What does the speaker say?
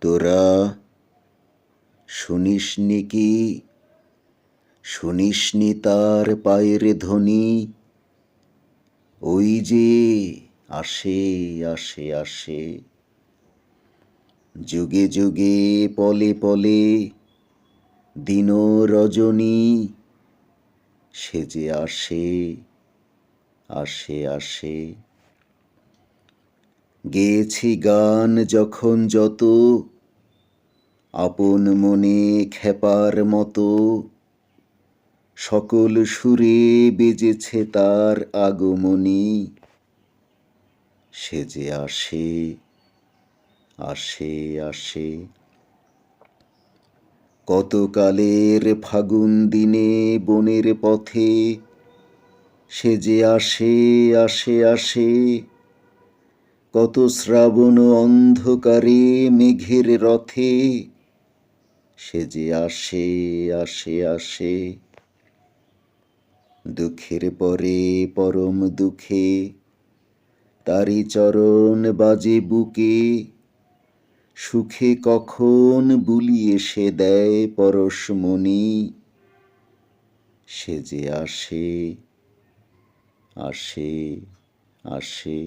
তোরা শুনিসনি কি, শুনিসনি তার পায়ের ধ্বনি, ওই যে আসে আসে আসে, যুগে যুগে পলে পলে, দিন রজনী, সে যে আসে আসে আসে। গেয়েছি গান যখন যত, আপন মনে খেপার মতো, সকল সুরে বেজেছে তার আগমনী, সে যে আসে আসে আসে। কতকালের ফাগুন দিনে বনের পথে, সে যে আসে আসে আসে, কত শ্রাবণ অন্ধকারে মেঘের রথে, সে যে আসে আসে আসে। দুঃখের পরে পরম দুঃখে, তারি চরণ বাজে বুকে, সুখে কখন বুলিয়ে সে দেয় পরশমণি, সে যে আসে আসে আসে।